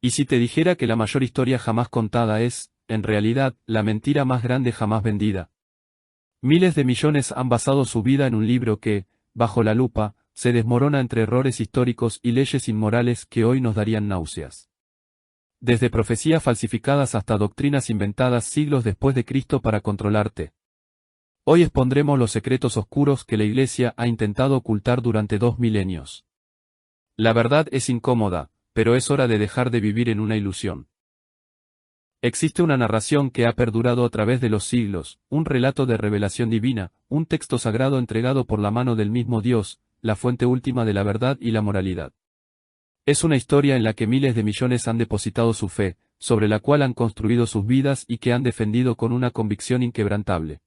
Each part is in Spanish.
Y si te dijera que la mayor historia jamás contada es, en realidad, la mentira más grande jamás vendida. Miles de millones han basado su vida en un libro que, bajo la lupa, se desmorona entre errores históricos y leyes inmorales que hoy nos darían náuseas. Desde profecías falsificadas hasta doctrinas inventadas siglos después de Cristo para controlarte. Hoy expondremos los secretos oscuros que la Iglesia ha intentado ocultar durante 2 milenios. La verdad es incómoda, pero es hora de dejar de vivir en una ilusión. Existe una narración que ha perdurado a través de los siglos, un relato de revelación divina, un texto sagrado entregado por la mano del mismo Dios, la fuente última de la verdad y la moralidad. Es una historia en la que miles de millones han depositado su fe, sobre la cual han construido sus vidas y que han defendido con una convicción inquebrantable.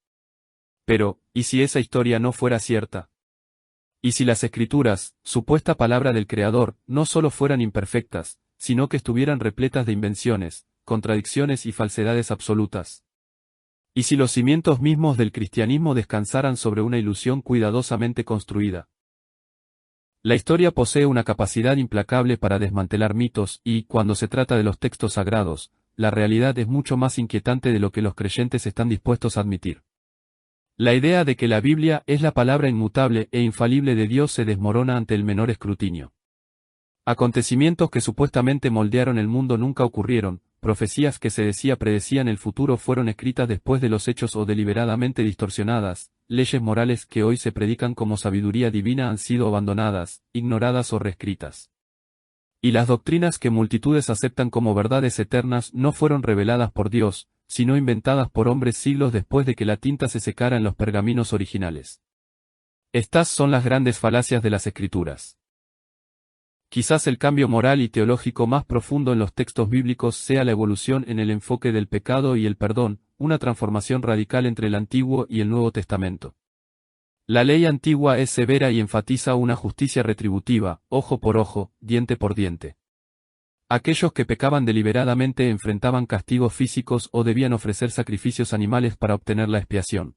Pero, ¿y si esa historia no fuera cierta? ¿Y si las Escrituras, supuesta palabra del Creador, no solo fueran imperfectas, sino que estuvieran repletas de invenciones, contradicciones y falsedades absolutas? ¿Y si los cimientos mismos del cristianismo descansaran sobre una ilusión cuidadosamente construida? La historia posee una capacidad implacable para desmantelar mitos y, cuando se trata de los textos sagrados, la realidad es mucho más inquietante de lo que los creyentes están dispuestos a admitir. La idea de que la Biblia es la palabra inmutable e infalible de Dios se desmorona ante el menor escrutinio. Acontecimientos que supuestamente moldearon el mundo nunca ocurrieron, profecías que se decía predecían el futuro fueron escritas después de los hechos o deliberadamente distorsionadas, leyes morales que hoy se predican como sabiduría divina han sido abandonadas, ignoradas o reescritas. Y las doctrinas que multitudes aceptan como verdades eternas no fueron reveladas por Dios, sino inventadas por hombres siglos después de que la tinta se secara en los pergaminos originales. Estas son las grandes falacias de las Escrituras. Quizás el cambio moral y teológico más profundo en los textos bíblicos sea la evolución en el enfoque del pecado y el perdón, una transformación radical entre el Antiguo y el Nuevo Testamento. La ley antigua es severa y enfatiza una justicia retributiva, ojo por ojo, diente por diente. Aquellos que pecaban deliberadamente enfrentaban castigos físicos o debían ofrecer sacrificios animales para obtener la expiación.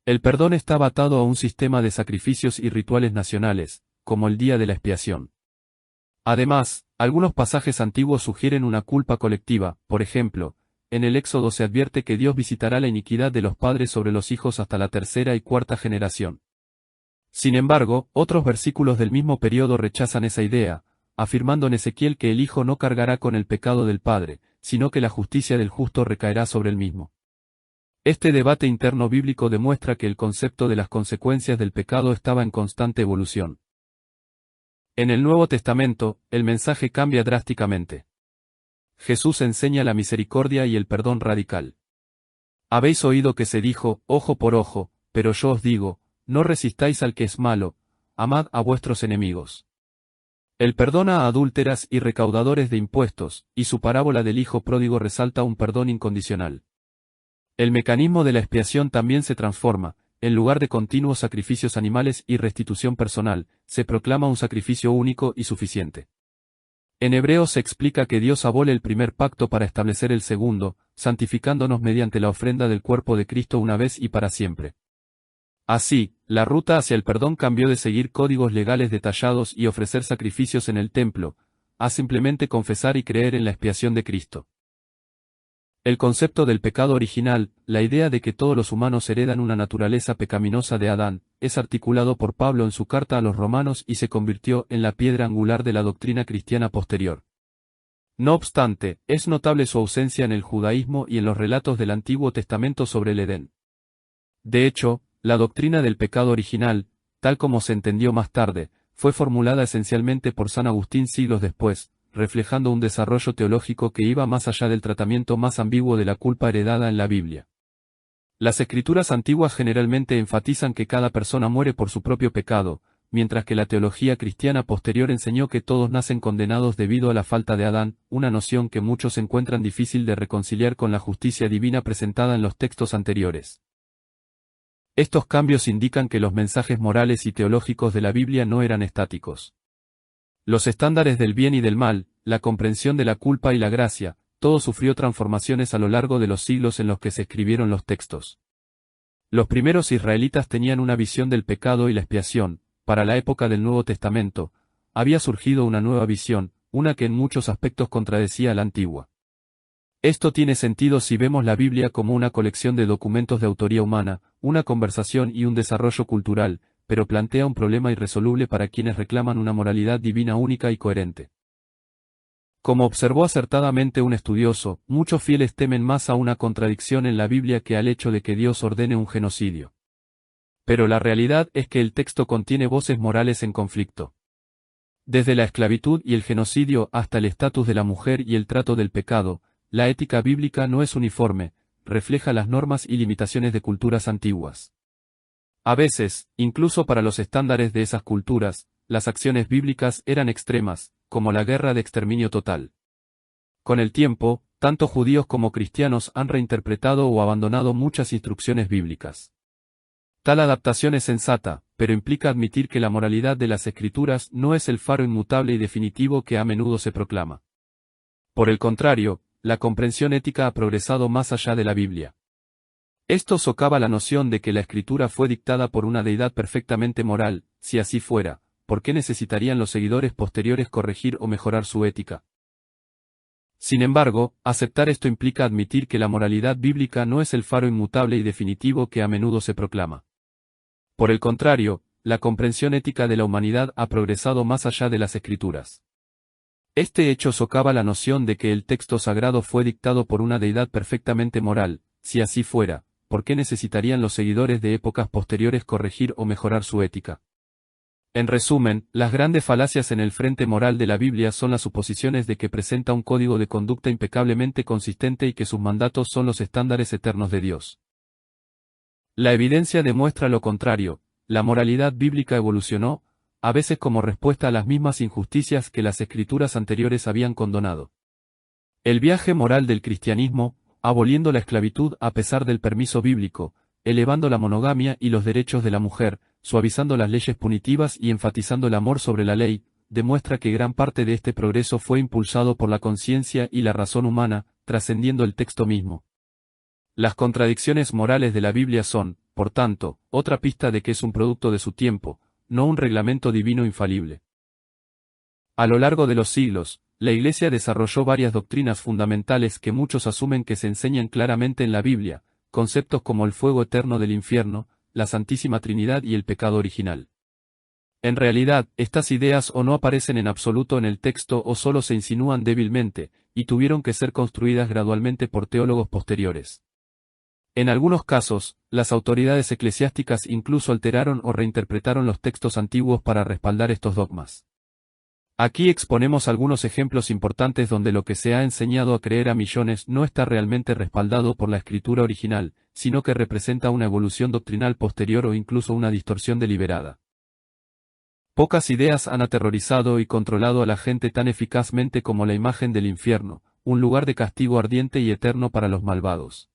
El perdón estaba atado a un sistema de sacrificios y rituales nacionales, como el día de la expiación. Además, algunos pasajes antiguos sugieren una culpa colectiva, por ejemplo, en el Éxodo se advierte que Dios visitará la iniquidad de los padres sobre los hijos hasta la 3ª y 4ª generación. Sin embargo, otros versículos del mismo periodo rechazan esa idea, afirmando en Ezequiel que el hijo no cargará con el pecado del padre, sino que la justicia del justo recaerá sobre el mismo. Este debate interno bíblico demuestra que el concepto de las consecuencias del pecado estaba en constante evolución. En el Nuevo Testamento, el mensaje cambia drásticamente. Jesús enseña la misericordia y el perdón radical. Habéis oído que se dijo, ojo por ojo, pero yo os digo, no resistáis al que es malo, amad a vuestros enemigos. Él perdona a adúlteras y recaudadores de impuestos, y su parábola del hijo pródigo resalta un perdón incondicional. El mecanismo de la expiación también se transforma. En lugar de continuos sacrificios animales y restitución personal, se proclama un sacrificio único y suficiente. En Hebreos se explica que Dios abole el primer pacto para establecer el segundo, santificándonos mediante la ofrenda del cuerpo de Cristo una vez y para siempre. Así, la ruta hacia el perdón cambió de seguir códigos legales detallados y ofrecer sacrificios en el templo, a simplemente confesar y creer en la expiación de Cristo. El concepto del pecado original, la idea de que todos los humanos heredan una naturaleza pecaminosa de Adán, es articulado por Pablo en su carta a los Romanos y se convirtió en la piedra angular de la doctrina cristiana posterior. No obstante, es notable su ausencia en el judaísmo y en los relatos del Antiguo Testamento sobre el Edén. De hecho, la doctrina del pecado original, tal como se entendió más tarde, fue formulada esencialmente por San Agustín siglos después, reflejando un desarrollo teológico que iba más allá del tratamiento más ambiguo de la culpa heredada en la Biblia. Las escrituras antiguas generalmente enfatizan que cada persona muere por su propio pecado, mientras que la teología cristiana posterior enseñó que todos nacen condenados debido a la falta de Adán, una noción que muchos encuentran difícil de reconciliar con la justicia divina presentada en los textos anteriores. Estos cambios indican que los mensajes morales y teológicos de la Biblia no eran estáticos. Los estándares del bien y del mal, la comprensión de la culpa y la gracia, todo sufrió transformaciones a lo largo de los siglos en los que se escribieron los textos. Los primeros israelitas tenían una visión del pecado y la expiación. Para la época del Nuevo Testamento, había surgido una nueva visión, una que en muchos aspectos contradecía a la antigua. Esto tiene sentido si vemos la Biblia como una colección de documentos de autoría humana, una conversación y un desarrollo cultural, pero plantea un problema irresoluble para quienes reclaman una moralidad divina única y coherente. Como observó acertadamente un estudioso, muchos fieles temen más a una contradicción en la Biblia que al hecho de que Dios ordene un genocidio. Pero la realidad es que el texto contiene voces morales en conflicto. Desde la esclavitud y el genocidio hasta el estatus de la mujer y el trato del pecado, la ética bíblica no es uniforme, refleja las normas y limitaciones de culturas antiguas. A veces, incluso para los estándares de esas culturas, las acciones bíblicas eran extremas, como la guerra de exterminio total. Con el tiempo, tanto judíos como cristianos han reinterpretado o abandonado muchas instrucciones bíblicas. Tal adaptación es sensata, pero implica admitir que la moralidad de las Escrituras no es el faro inmutable y definitivo que a menudo se proclama. Por el contrario, la comprensión ética ha progresado más allá de la Biblia. Esto socava la noción de que la Escritura fue dictada por una deidad perfectamente moral. Si así fuera, ¿por qué necesitarían los seguidores posteriores corregir o mejorar su ética? Sin embargo, aceptar esto implica admitir que la moralidad bíblica no es el faro inmutable y definitivo que a menudo se proclama. Por el contrario, la comprensión ética de la humanidad ha progresado más allá de las Escrituras. Este hecho socava la noción de que el texto sagrado fue dictado por una deidad perfectamente moral. Si así fuera, ¿por qué necesitarían los seguidores de épocas posteriores corregir o mejorar su ética? En resumen, las grandes falacias en el frente moral de la Biblia son las suposiciones de que presenta un código de conducta impecablemente consistente y que sus mandatos son los estándares eternos de Dios. La evidencia demuestra lo contrario. La moralidad bíblica evolucionó, a veces como respuesta a las mismas injusticias que las escrituras anteriores habían condonado. El viaje moral del cristianismo, aboliendo la esclavitud a pesar del permiso bíblico, elevando la monogamia y los derechos de la mujer, suavizando las leyes punitivas y enfatizando el amor sobre la ley, demuestra que gran parte de este progreso fue impulsado por la conciencia y la razón humana, trascendiendo el texto mismo. Las contradicciones morales de la Biblia son, por tanto, otra pista de que es un producto de su tiempo, no un reglamento divino infalible. A lo largo de los siglos, la Iglesia desarrolló varias doctrinas fundamentales que muchos asumen que se enseñan claramente en la Biblia, conceptos como el fuego eterno del infierno, la Santísima Trinidad y el pecado original. En realidad, estas ideas o no aparecen en absoluto en el texto o solo se insinúan débilmente, y tuvieron que ser construidas gradualmente por teólogos posteriores. En algunos casos, las autoridades eclesiásticas incluso alteraron o reinterpretaron los textos antiguos para respaldar estos dogmas. Aquí exponemos algunos ejemplos importantes donde lo que se ha enseñado a creer a millones no está realmente respaldado por la escritura original, sino que representa una evolución doctrinal posterior o incluso una distorsión deliberada. Pocas ideas han aterrorizado y controlado a la gente tan eficazmente como la imagen del infierno, un lugar de castigo ardiente y eterno para los malvados.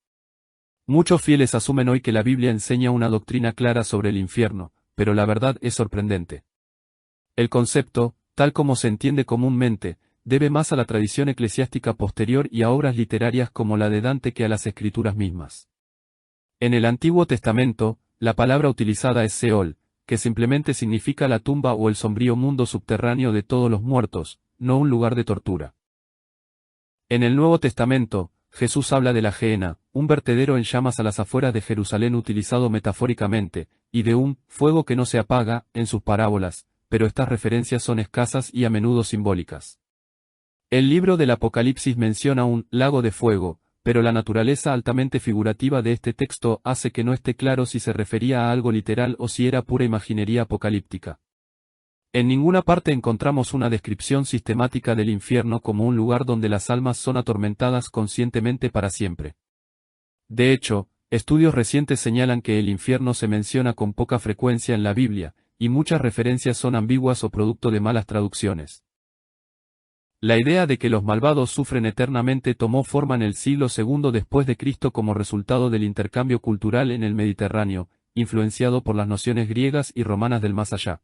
Muchos fieles asumen hoy que la Biblia enseña una doctrina clara sobre el infierno, pero la verdad es sorprendente. El concepto, tal como se entiende comúnmente, debe más a la tradición eclesiástica posterior y a obras literarias como la de Dante que a las escrituras mismas. En el Antiguo Testamento, la palabra utilizada es Seol, que simplemente significa la tumba o el sombrío mundo subterráneo de todos los muertos, no un lugar de tortura. En el Nuevo Testamento, Jesús habla de la Gehenna, un vertedero en llamas a las afueras de Jerusalén utilizado metafóricamente, y de un fuego que no se apaga, en sus parábolas, pero estas referencias son escasas y a menudo simbólicas. El libro del Apocalipsis menciona un lago de fuego, pero la naturaleza altamente figurativa de este texto hace que no esté claro si se refería a algo literal o si era pura imaginería apocalíptica. En ninguna parte encontramos una descripción sistemática del infierno como un lugar donde las almas son atormentadas conscientemente para siempre. De hecho, estudios recientes señalan que el infierno se menciona con poca frecuencia en la Biblia, y muchas referencias son ambiguas o producto de malas traducciones. La idea de que los malvados sufren eternamente tomó forma en el siglo II después de Cristo como resultado del intercambio cultural en el Mediterráneo, influenciado por las nociones griegas y romanas del más allá.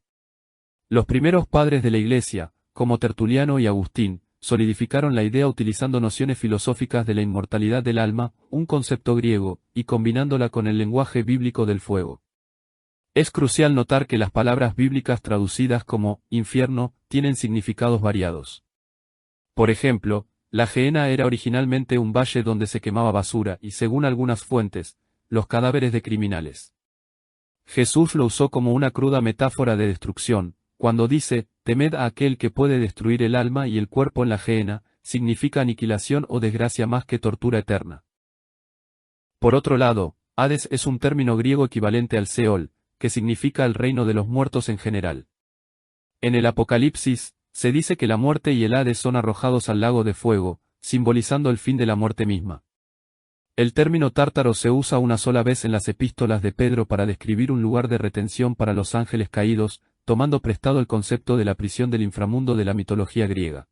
Los primeros padres de la Iglesia, como Tertuliano y Agustín, solidificaron la idea utilizando nociones filosóficas de la inmortalidad del alma, un concepto griego, y combinándola con el lenguaje bíblico del fuego. Es crucial notar que las palabras bíblicas traducidas como infierno tienen significados variados. Por ejemplo, la Gehenna era originalmente un valle donde se quemaba basura y, según algunas fuentes, los cadáveres de criminales. Jesús lo usó como una cruda metáfora de destrucción, cuando dice, temed a aquel que puede destruir el alma y el cuerpo en la Gehenna, significa aniquilación o desgracia más que tortura eterna. Por otro lado, Hades es un término griego equivalente al Seol, que significa el reino de los muertos en general. En el Apocalipsis, se dice que la muerte y el Hades son arrojados al lago de fuego, simbolizando el fin de la muerte misma. El término tártaro se usa una sola vez en las epístolas de Pedro para describir un lugar de retención para los ángeles caídos, tomando prestado el concepto de la prisión del inframundo de la mitología griega.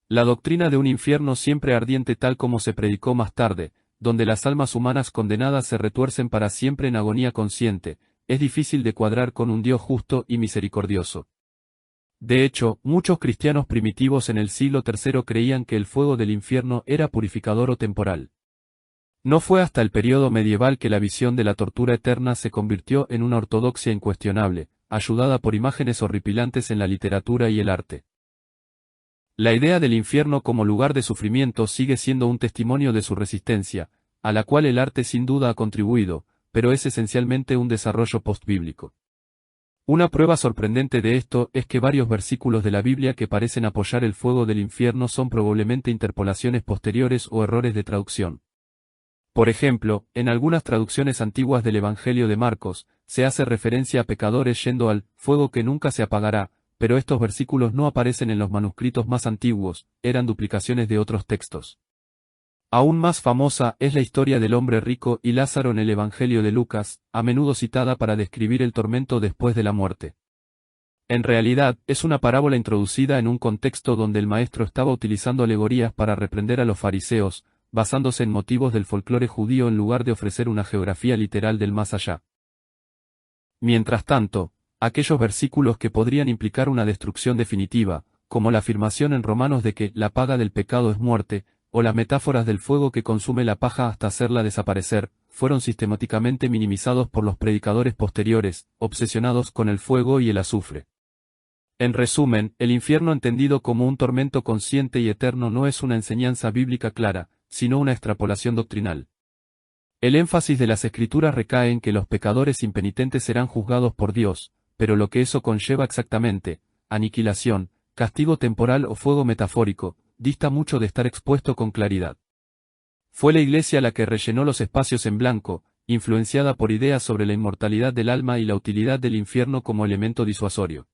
La doctrina de un infierno siempre ardiente tal como se predicó más tarde, donde las almas humanas condenadas se retuercen para siempre en agonía consciente, es difícil de cuadrar con un Dios justo y misericordioso. De hecho, muchos cristianos primitivos en el siglo III creían que el fuego del infierno era purificador o temporal. No fue hasta el período medieval que la visión de la tortura eterna se convirtió en una ortodoxia incuestionable, ayudada por imágenes horripilantes en la literatura y el arte. La idea del infierno como lugar de sufrimiento sigue siendo un testimonio de su resistencia, a la cual el arte sin duda ha contribuido, pero es esencialmente un desarrollo postbíblico. Una prueba sorprendente de esto es que varios versículos de la Biblia que parecen apoyar el fuego del infierno son probablemente interpolaciones posteriores o errores de traducción. Por ejemplo, en algunas traducciones antiguas del Evangelio de Marcos, se hace referencia a pecadores yendo al fuego que nunca se apagará, pero estos versículos no aparecen en los manuscritos más antiguos, eran duplicaciones de otros textos. Aún más famosa es la historia del hombre rico y Lázaro en el Evangelio de Lucas, a menudo citada para describir el tormento después de la muerte. En realidad, es una parábola introducida en un contexto donde el maestro estaba utilizando alegorías para reprender a los fariseos, basándose en motivos del folclore judío en lugar de ofrecer una geografía literal del más allá. Mientras tanto, aquellos versículos que podrían implicar una destrucción definitiva, como la afirmación en Romanos de que la paga del pecado es muerte, o las metáforas del fuego que consume la paja hasta hacerla desaparecer, fueron sistemáticamente minimizados por los predicadores posteriores, obsesionados con el fuego y el azufre. En resumen, el infierno entendido como un tormento consciente y eterno no es una enseñanza bíblica clara, sino una extrapolación doctrinal. El énfasis de las Escrituras recae en que los pecadores impenitentes serán juzgados por Dios, pero lo que eso conlleva exactamente, aniquilación, castigo temporal o fuego metafórico, dista mucho de estar expuesto con claridad. Fue la Iglesia la que rellenó los espacios en blanco, influenciada por ideas sobre la inmortalidad del alma y la utilidad del infierno como elemento disuasorio.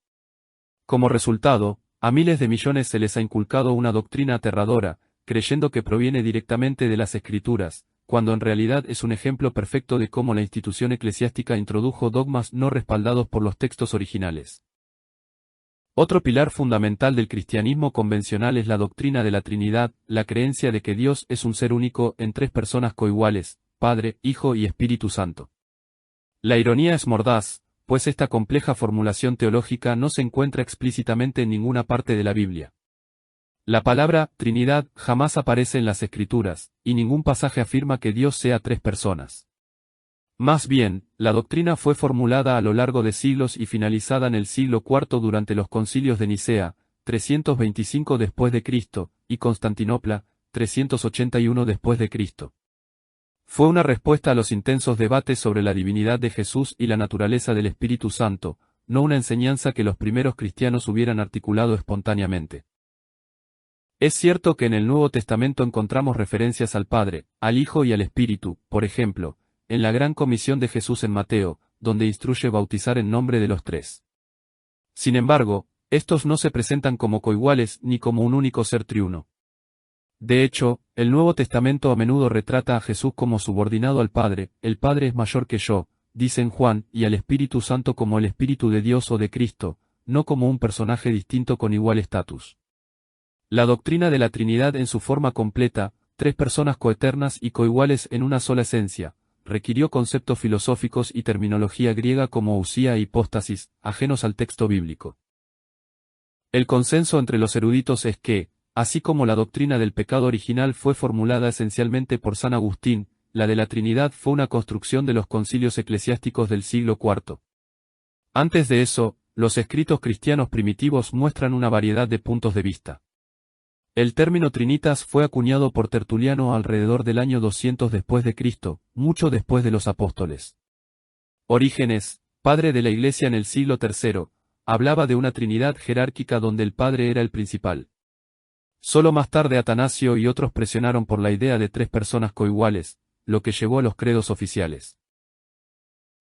Como resultado, a miles de millones se les ha inculcado una doctrina aterradora, creyendo que proviene directamente de las Escrituras, cuando en realidad es un ejemplo perfecto de cómo la institución eclesiástica introdujo dogmas no respaldados por los textos originales. Otro pilar fundamental del cristianismo convencional es la doctrina de la Trinidad, la creencia de que Dios es un ser único en tres personas coiguales, Padre, Hijo y Espíritu Santo. La ironía es mordaz, pues esta compleja formulación teológica no se encuentra explícitamente en ninguna parte de la Biblia. La palabra Trinidad jamás aparece en las Escrituras, y ningún pasaje afirma que Dios sea tres personas. Más bien, la doctrina fue formulada a lo largo de siglos y finalizada en el siglo IV durante los concilios de Nicea, 325 después de Cristo, y Constantinopla, 381 después de Cristo. Fue una respuesta a los intensos debates sobre la divinidad de Jesús y la naturaleza del Espíritu Santo, no una enseñanza que los primeros cristianos hubieran articulado espontáneamente. Es cierto que en el Nuevo Testamento encontramos referencias al Padre, al Hijo y al Espíritu, por ejemplo, en la Gran Comisión de Jesús en Mateo, donde instruye bautizar en nombre de los tres. Sin embargo, estos no se presentan como coiguales ni como un único ser triuno. De hecho, el Nuevo Testamento a menudo retrata a Jesús como subordinado al Padre, el Padre es mayor que yo, dice en Juan, y al Espíritu Santo como el Espíritu de Dios o de Cristo, no como un personaje distinto con igual estatus. La doctrina de la Trinidad en su forma completa, tres personas coeternas y coiguales en una sola esencia, requirió conceptos filosóficos y terminología griega como usía e hipóstasis, ajenos al texto bíblico. El consenso entre los eruditos es que, así como la doctrina del pecado original fue formulada esencialmente por San Agustín, la de la Trinidad fue una construcción de los concilios eclesiásticos del siglo IV. Antes de eso, los escritos cristianos primitivos muestran una variedad de puntos de vista. El término trinitas fue acuñado por Tertuliano alrededor del año 200 después de Cristo, mucho después de los apóstoles. Orígenes, padre de la Iglesia en el siglo III, hablaba de una trinidad jerárquica donde el Padre era el principal. Solo más tarde Atanasio y otros presionaron por la idea de tres personas coiguales, lo que llevó a los credos oficiales.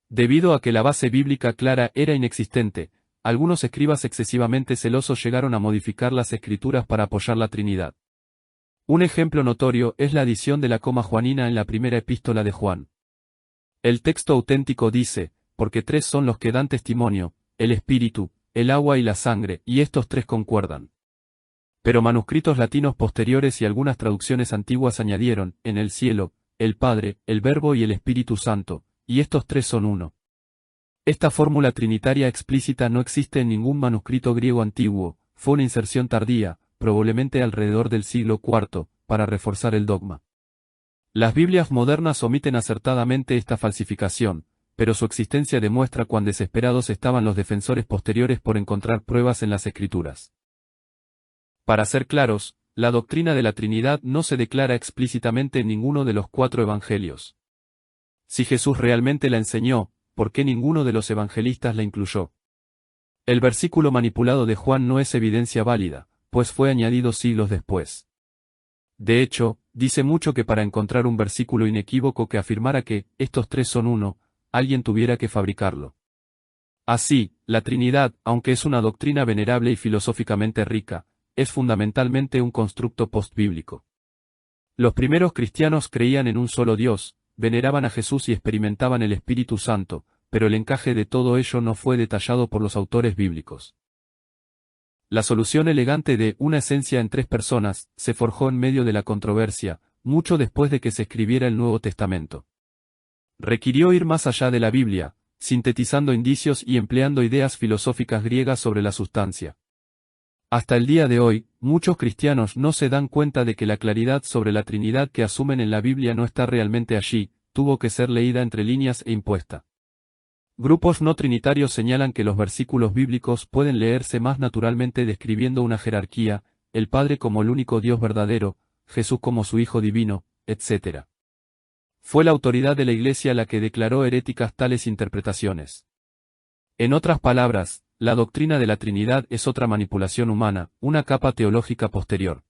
Debido a que la base bíblica clara era inexistente, algunos escribas excesivamente celosos llegaron a modificar las escrituras para apoyar la Trinidad. Un ejemplo notorio es la adición de la coma juanina en la primera epístola de Juan. El texto auténtico dice, porque tres son los que dan testimonio, el espíritu, el agua y la sangre, y estos tres concuerdan. Pero manuscritos latinos posteriores y algunas traducciones antiguas añadieron, en el cielo, el Padre, el Verbo y el Espíritu Santo, y estos tres son uno. Esta fórmula trinitaria explícita no existe en ningún manuscrito griego antiguo, fue una inserción tardía, probablemente alrededor del siglo IV, para reforzar el dogma. Las Biblias modernas omiten acertadamente esta falsificación, pero su existencia demuestra cuán desesperados estaban los defensores posteriores por encontrar pruebas en las Escrituras. Para ser claros, la doctrina de la Trinidad no se declara explícitamente en ninguno de los 4 evangelios. Si Jesús realmente la enseñó, ¿por qué ninguno de los evangelistas la incluyó? El versículo manipulado de Juan no es evidencia válida, pues fue añadido siglos después. De hecho, dice mucho que para encontrar un versículo inequívoco que afirmara que estos tres son uno, alguien tuviera que fabricarlo. Así, la Trinidad, aunque es una doctrina venerable y filosóficamente rica, es fundamentalmente un constructo postbíblico. Los primeros cristianos creían en un solo Dios, veneraban a Jesús y experimentaban el Espíritu Santo, pero el encaje de todo ello no fue detallado por los autores bíblicos. La solución elegante de una esencia en tres personas se forjó en medio de la controversia, mucho después de que se escribiera el Nuevo Testamento. Requirió ir más allá de la Biblia, sintetizando indicios y empleando ideas filosóficas griegas sobre la sustancia. Hasta el día de hoy, muchos cristianos no se dan cuenta de que la claridad sobre la Trinidad que asumen en la Biblia no está realmente allí, tuvo que ser leída entre líneas e impuesta. Grupos no trinitarios señalan que los versículos bíblicos pueden leerse más naturalmente describiendo una jerarquía, el Padre como el único Dios verdadero, Jesús como su Hijo divino, etc. Fue la autoridad de la Iglesia la que declaró heréticas tales interpretaciones. En otras palabras, la doctrina de la Trinidad es otra manipulación humana, una capa teológica posterior.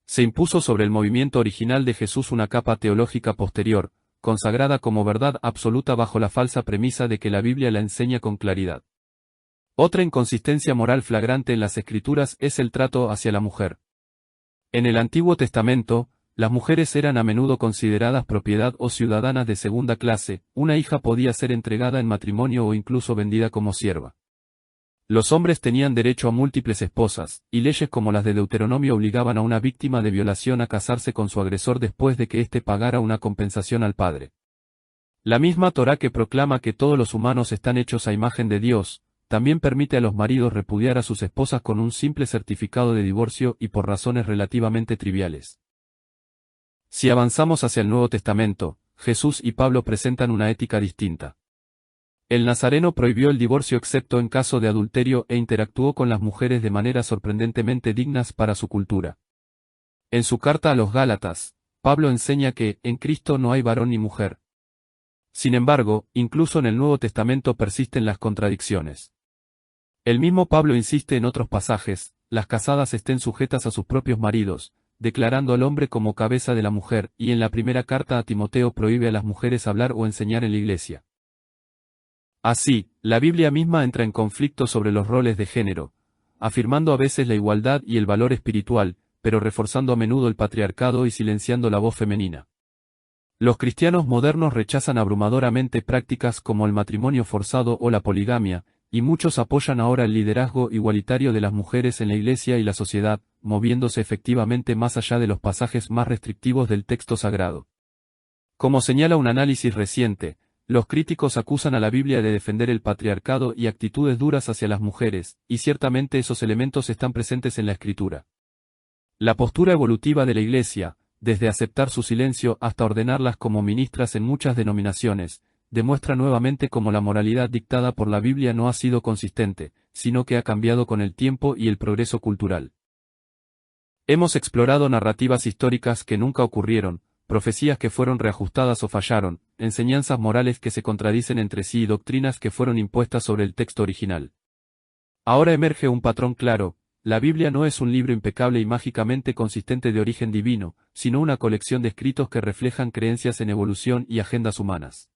Se impuso sobre el movimiento original de Jesús una capa teológica posterior, consagrada como verdad absoluta bajo la falsa premisa de que la Biblia la enseña con claridad. Otra inconsistencia moral flagrante en las Escrituras es el trato hacia la mujer. En el Antiguo Testamento, las mujeres eran a menudo consideradas propiedad o ciudadanas de segunda clase, una hija podía ser entregada en matrimonio o incluso vendida como sierva. Los hombres tenían derecho a múltiples esposas, y leyes como las de Deuteronomio obligaban a una víctima de violación a casarse con su agresor después de que éste pagara una compensación al padre. La misma Torá que proclama que todos los humanos están hechos a imagen de Dios, también permite a los maridos repudiar a sus esposas con un simple certificado de divorcio y por razones relativamente triviales. Si avanzamos hacia el Nuevo Testamento, Jesús y Pablo presentan una ética distinta. El nazareno prohibió el divorcio excepto en caso de adulterio e interactuó con las mujeres de maneras sorprendentemente dignas para su cultura. En su carta a los Gálatas, Pablo enseña que, en Cristo no hay varón ni mujer. Sin embargo, incluso en el Nuevo Testamento persisten las contradicciones. El mismo Pablo insiste en otros pasajes, las casadas estén sujetas a sus propios maridos, declarando al hombre como cabeza de la mujer, y en la primera carta a Timoteo prohíbe a las mujeres hablar o enseñar en la iglesia. Así, la Biblia misma entra en conflicto sobre los roles de género, afirmando a veces la igualdad y el valor espiritual, pero reforzando a menudo el patriarcado y silenciando la voz femenina. Los cristianos modernos rechazan abrumadoramente prácticas como el matrimonio forzado o la poligamia, y muchos apoyan ahora el liderazgo igualitario de las mujeres en la Iglesia y la sociedad, moviéndose efectivamente más allá de los pasajes más restrictivos del texto sagrado. Como señala un análisis reciente, los críticos acusan a la Biblia de defender el patriarcado y actitudes duras hacia las mujeres, y ciertamente esos elementos están presentes en la Escritura. La postura evolutiva de la Iglesia, desde aceptar su silencio hasta ordenarlas como ministras en muchas denominaciones, demuestra nuevamente cómo la moralidad dictada por la Biblia no ha sido consistente, sino que ha cambiado con el tiempo y el progreso cultural. Hemos explorado narrativas históricas que nunca ocurrieron, profecías que fueron reajustadas o fallaron, enseñanzas morales que se contradicen entre sí y doctrinas que fueron impuestas sobre el texto original. Ahora emerge un patrón claro: la Biblia no es un libro impecable y mágicamente consistente de origen divino, sino una colección de escritos que reflejan creencias en evolución y agendas humanas.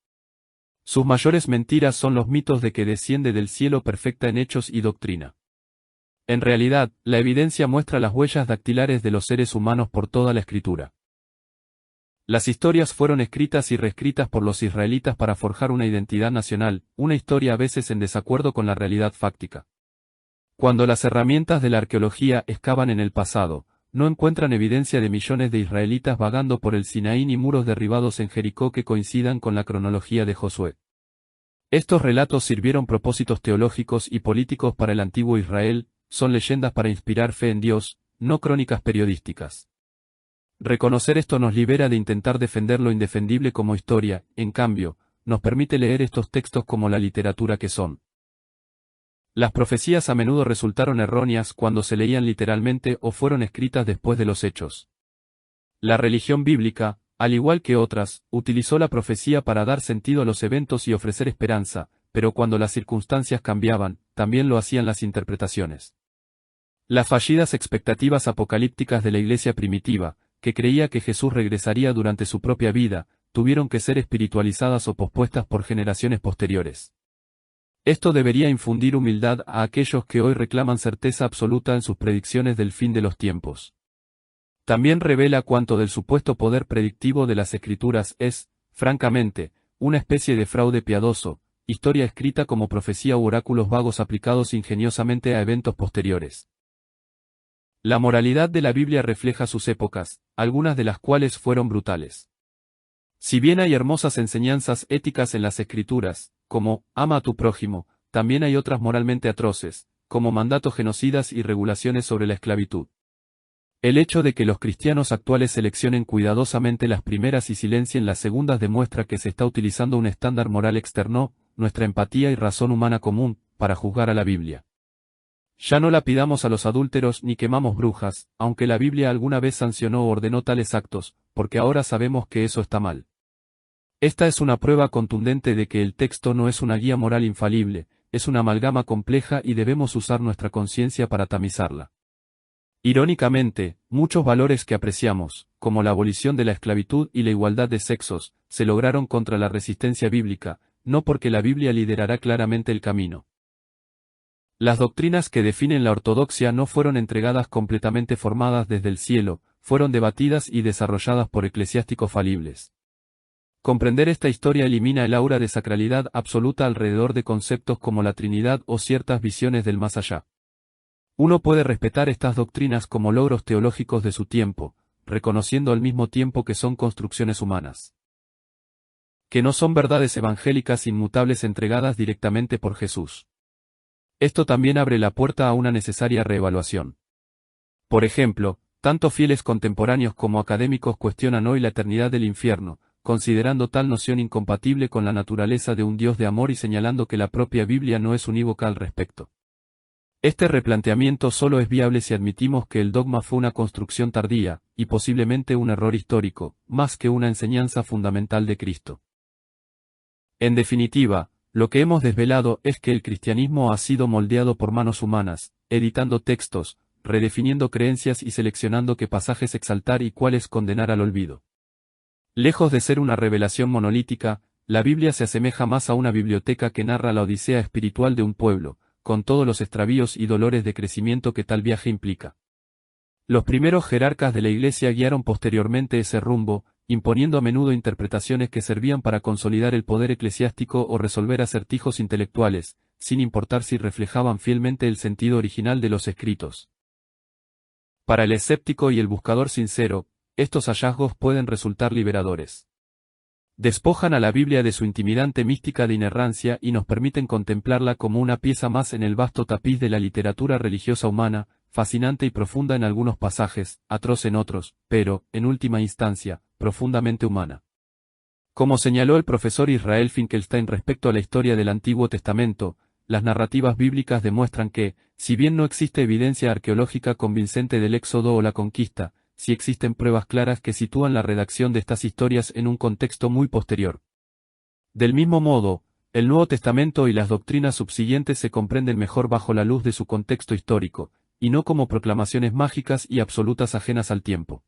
Sus mayores mentiras son los mitos de que desciende del cielo perfecta en hechos y doctrina. En realidad, la evidencia muestra las huellas dactilares de los seres humanos por toda la Escritura. Las historias fueron escritas y reescritas por los israelitas para forjar una identidad nacional, una historia a veces en desacuerdo con la realidad fáctica. Cuando las herramientas de la arqueología excavan en el pasado, no encuentran evidencia de millones de israelitas vagando por el Sinaí ni muros derribados en Jericó que coincidan con la cronología de Josué. Estos relatos sirvieron propósitos teológicos y políticos para el antiguo Israel, son leyendas para inspirar fe en Dios, no crónicas periodísticas. Reconocer esto nos libera de intentar defender lo indefendible como historia, en cambio, nos permite leer estos textos como la literatura que son. Las profecías a menudo resultaron erróneas cuando se leían literalmente o fueron escritas después de los hechos. La religión bíblica, al igual que otras, utilizó la profecía para dar sentido a los eventos y ofrecer esperanza, pero cuando las circunstancias cambiaban, también lo hacían las interpretaciones. Las fallidas expectativas apocalípticas de la iglesia primitiva, que creía que Jesús regresaría durante su propia vida, tuvieron que ser espiritualizadas o pospuestas por generaciones posteriores. Esto debería infundir humildad a aquellos que hoy reclaman certeza absoluta en sus predicciones del fin de los tiempos. También revela cuánto del supuesto poder predictivo de las Escrituras es, francamente, una especie de fraude piadoso, historia escrita como profecía u oráculos vagos aplicados ingeniosamente a eventos posteriores. La moralidad de la Biblia refleja sus épocas, algunas de las cuales fueron brutales. Si bien hay hermosas enseñanzas éticas en las Escrituras, como ama a tu prójimo, también hay otras moralmente atroces, como mandatos genocidas y regulaciones sobre la esclavitud. El hecho de que los cristianos actuales seleccionen cuidadosamente las primeras y silencien las segundas demuestra que se está utilizando un estándar moral externo, nuestra empatía y razón humana común, para juzgar a la Biblia. Ya no lapidamos a los adúlteros ni quemamos brujas, aunque la Biblia alguna vez sancionó o ordenó tales actos, porque ahora sabemos que eso está mal. Esta es una prueba contundente de que el texto no es una guía moral infalible, es una amalgama compleja y debemos usar nuestra conciencia para tamizarla. Irónicamente, muchos valores que apreciamos, como la abolición de la esclavitud y la igualdad de sexos, se lograron contra la resistencia bíblica, no porque la Biblia liderará claramente el camino. Las doctrinas que definen la ortodoxia no fueron entregadas completamente formadas desde el cielo, fueron debatidas y desarrolladas por eclesiásticos falibles. Comprender esta historia elimina el aura de sacralidad absoluta alrededor de conceptos como la Trinidad o ciertas visiones del más allá. Uno puede respetar estas doctrinas como logros teológicos de su tiempo, reconociendo al mismo tiempo que son construcciones humanas. Que no son verdades evangélicas inmutables entregadas directamente por Jesús. Esto también abre la puerta a una necesaria reevaluación. Por ejemplo, tanto fieles contemporáneos como académicos cuestionan hoy la eternidad del infierno, considerando tal noción incompatible con la naturaleza de un Dios de amor y señalando que la propia Biblia no es unívoca al respecto. Este replanteamiento solo es viable si admitimos que el dogma fue una construcción tardía, y posiblemente un error histórico, más que una enseñanza fundamental de Cristo. En definitiva, lo que hemos desvelado es que el cristianismo ha sido moldeado por manos humanas, editando textos, redefiniendo creencias y seleccionando qué pasajes exaltar y cuáles condenar al olvido. Lejos de ser una revelación monolítica, la Biblia se asemeja más a una biblioteca que narra la odisea espiritual de un pueblo, con todos los extravíos y dolores de crecimiento que tal viaje implica. Los primeros jerarcas de la Iglesia guiaron posteriormente ese rumbo, imponiendo a menudo interpretaciones que servían para consolidar el poder eclesiástico o resolver acertijos intelectuales, sin importar si reflejaban fielmente el sentido original de los escritos. Para el escéptico y el buscador sincero, estos hallazgos pueden resultar liberadores. Despojan a la Biblia de su intimidante mística de inerrancia y nos permiten contemplarla como una pieza más en el vasto tapiz de la literatura religiosa humana, fascinante y profunda en algunos pasajes, atroz en otros, pero, en última instancia, profundamente humana. Como señaló el profesor Israel Finkelstein respecto a la historia del Antiguo Testamento, las narrativas bíblicas demuestran que, Si bien no existe evidencia arqueológica convincente del éxodo o la conquista, sí existen pruebas claras que sitúan la redacción de estas historias en un contexto muy posterior. Del mismo modo, el Nuevo Testamento y las doctrinas subsiguientes se comprenden mejor bajo la luz de su contexto histórico, y no como proclamaciones mágicas y absolutas ajenas al tiempo.